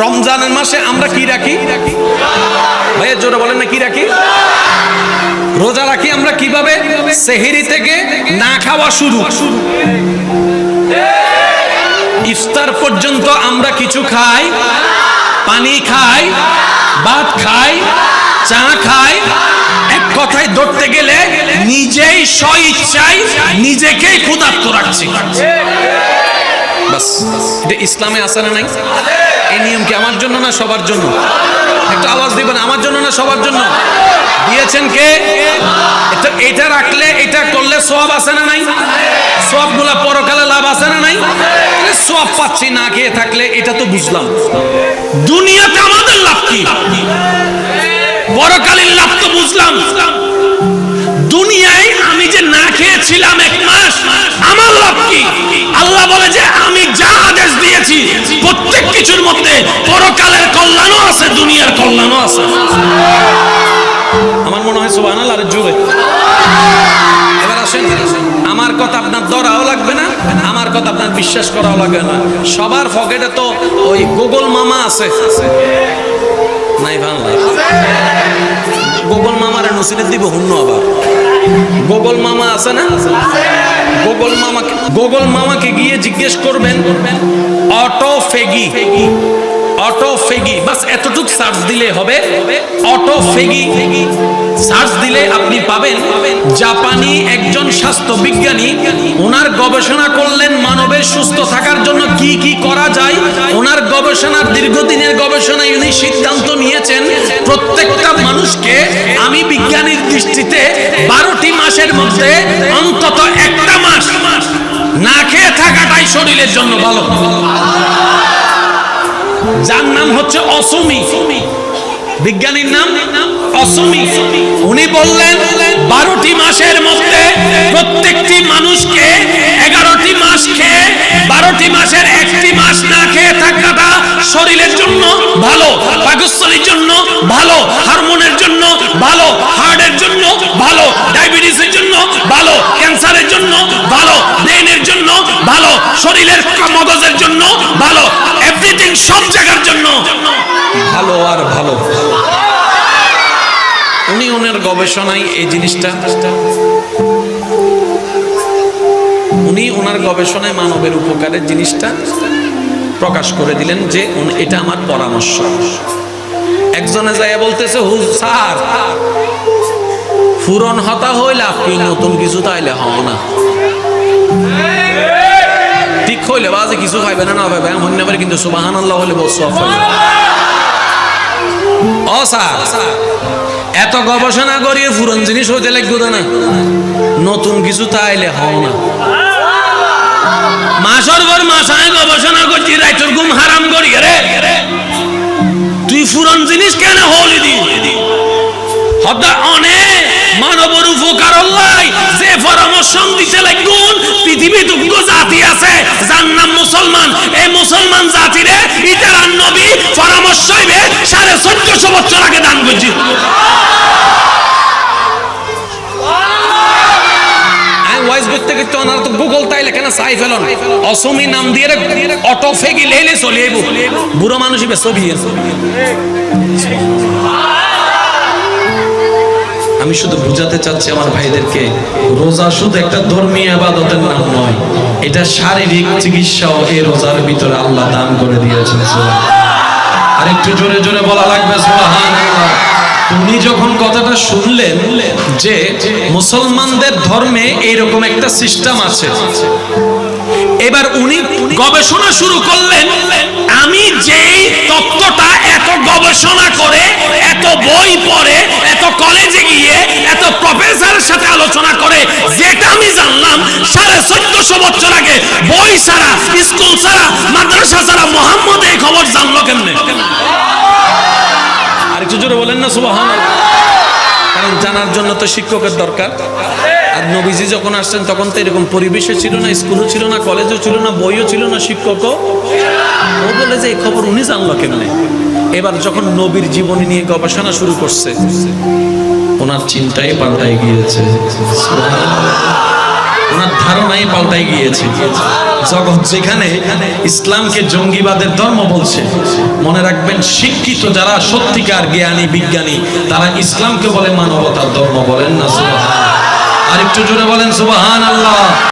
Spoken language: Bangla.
রমজানের মাসে আমরা কি রাখি? ভাইয়া জোরে বলেন না, কি রাখি? রোজা রাখি আমরা কিভাবে? সেহরি থেকে না খাওয়া শুরু, ইফতার পর্যন্ত আমরা কিছু খাই, পানি খাই, ভাত খাই, চা খাই। এক কথায় ধরতে গেলে নিজেই স্বইচ্ছায় নিজেকেই ক্ষুধার্ত রাখছি। বাস, এটা ইসলামে আছে না নাই? এই নিয়ম কি আমার জন্য না সবার জন্য? একটা আওয়াজ দিবেন, আমার জন্য না সবার জন্য? দিয়েছেন কে? এটা রাখলে, এটা করলে সওয়াব আছে না নাই? সওয়াবগুলা পরকালে লাভ আছে না নাই? সওয়াব পাচ্ছি না খেয়ে থাকলে, এটা তো বুঝলাম। দুনিয়াতে আমাদের লাভ কি? পরকালের লাভ তো বুঝলাম। দুনিয়ায় আমি যে না খেয়েছিলাম 1 মাস, আমার লাভ কি? আল্লাহ বলে যে আমি যা আদেশ দিয়েছি প্রত্যেক কিছুর মধ্যে পরকালের কল্যাণও আছে, দুনিয়ার কল্যাণও আছে। আমার মনে হয় সুবহানাল্লাহ, আরে জোরে। এবার আসেন, আমার কথা আপনার ধরাও লাগবে না, আমার কথা আপনার বিশ্বাস করাও লাগবে না। সবার পকেটে তো ওই গুগল মামা আছে নাই? বাংলা গুগল মামারে নসিরত দিব হুন্ন। আবার গুগল মামা আছে না? গুগল মামাকে গিয়ে জিজ্ঞেস করবেন অটোফেগি, অটোফেগি, বাস এতটুকু সার্চ দিলে হবে। অটোফেগি সার্চ দিলে আপনি পাবেন জাপানি একজন স্বাস্থ্য বিজ্ঞানী, ওনার গবেষণা করলেন মানবের সুস্থ থাকার জন্য কি কি করা যায়। ওনার গবেষণার, দীর্ঘদিনের গবেষণায় উনি সিদ্ধান্ত নিয়েছেন প্রত্যেকটা মানুষকে, আমি বিজ্ঞানীর দৃষ্টিতে 12টি মাসের মধ্যে অন্তত একটা মাস না খেয়ে থাকাটাই শরীরের জন্য ভালো। যার নাম হচ্ছে অসমি, বিজ্ঞানীর নাম অসমি। উনি বললেন 12টি মাসের মধ্যে প্রত্যেকটি মানুষকে 11টি মাস খেয়ে 12টি মাসের 1টি মাস না খেয়ে থাকাটা শরীরের জন্য ভালো, পাকস্থলীর জন্য ভালো, হরমোনের জন্য ভালো, হার্টের জন্য ভালো, ডায়াবেটিসের জন্য ভালো, ক্যান্সারের জন্য ভালো, ব্রেনের জন্য ভালো, শরীরের মগজের জন্য ভালো, এভরিথিং, সব জায়গার জন্য ভালো আর ভালো। উনি ওনার গবেষণায় এই জিনিসটা, উনি ওনার গবেষণায় মানবের উপকারের জিনিসটা প্রকাশ করে দিলেন যে এটা আমার পরামর্শ। একজনে যায় বলতেছে, স্যার ফুরন হতা হইলে আপনি নতুন কিছু তাইলে হও না, ঠিক হইলে বাজে কিছু খাইবে না, না ভাইবে হইনে পারে, কিন্তু সুবহানাল্লাহ হলে বলছো ও স্যার এত গবেষণা করিয়ে পুরন জিনিস হইতে লাগবে না, নতুন কিছু তাইলে হও না। মাসের পর মাস আমি গবেষণা করছি, রাইতের ঘুম হারাম করি, রে তুই পুরন জিনিস কেন হলি দি? হদা অনেক মানবর উপকার হল্লাই যে পরামর্শ দিতে লাগুন, পৃথিবী দুগ্ধ জাতি আছে যার নাম মুসলমান। এই মুসলমান জাতিরে ইতার নবী পরামর্শ হইবে 1450 বছর আগে দান করছি। ওয়াইজ করতে করতে ওনার তো গুগল তাইলে কেন চাই ফেলন, অসমি নাম দিয়ে অটোফেগি লেলে চলে আইব, বুড়ো মানুষ হিসেবে ছবি। আমি শুধু বুঝাতে চাচ্ছি আমার ভাইদেরকে, রোজা শুধু একটা ধর্মীয় ইবাদতের নাম নয়, এটা শারীরিক চিকিৎসাও এই রোজার ভিতরে আল্লাহ দান করে দিয়েছেন। আর একটু জোরে জোরে বলা লাগবে সুবহানাল্লাহ। উনি যখন কথাটা শুনলেন যে মুসলমানদের ধর্মে এইরকম একটা সিস্টেম আছে, এবার উনি গবেষণা শুরু করলেন। আমি যেই তত্ত্বটা এত গবেষণা করে, এত বই পড়ে, এত কলেজে গিয়ে, এত প্রফেসরের সাথে আলোচনা করে যেটা আমি জানলাম 1450 বছর আগে, বই ছাড়া, স্কুল ছাড়া, মাদ্রাসা ছাড়া মুহাম্মদ এই খবর জানলো কেমনে? আর একটু জোরে বলেন না সুবহানাল্লাহ। কারণ জানার জন্য তো শিক্ষকের দরকার। আর নবীজি যখন আসছেন তখন তো এরকম পরিবেশও ছিল না, স্কুলও ছিল না, কলেজও ছিল না, বইও ছিল না, শিক্ষকও। ও বলে যে এই খবর উনি জানলো কেমনে? এবার যখন নবীর জীবনী নিয়ে গবেষণা শুরু করছে, ওনার চিন্তাই পাল্টাই গিয়েছে। ওনার ধারণাই পাল্টাই গিয়েছে। জগৎ যেখানে ইসলামকে জঙ্গিবাদের ধর্ম বলছে, মনে রাখবেন শিক্ষিত যারা সত্যিকার জ্ঞানী বিজ্ঞানী তারা ইসলামকে বলে মানবতার ধর্ম। বলেন না সুবহানাল্লাহ? আর একটু জোরে বলেন সুবহানাল্লাহ।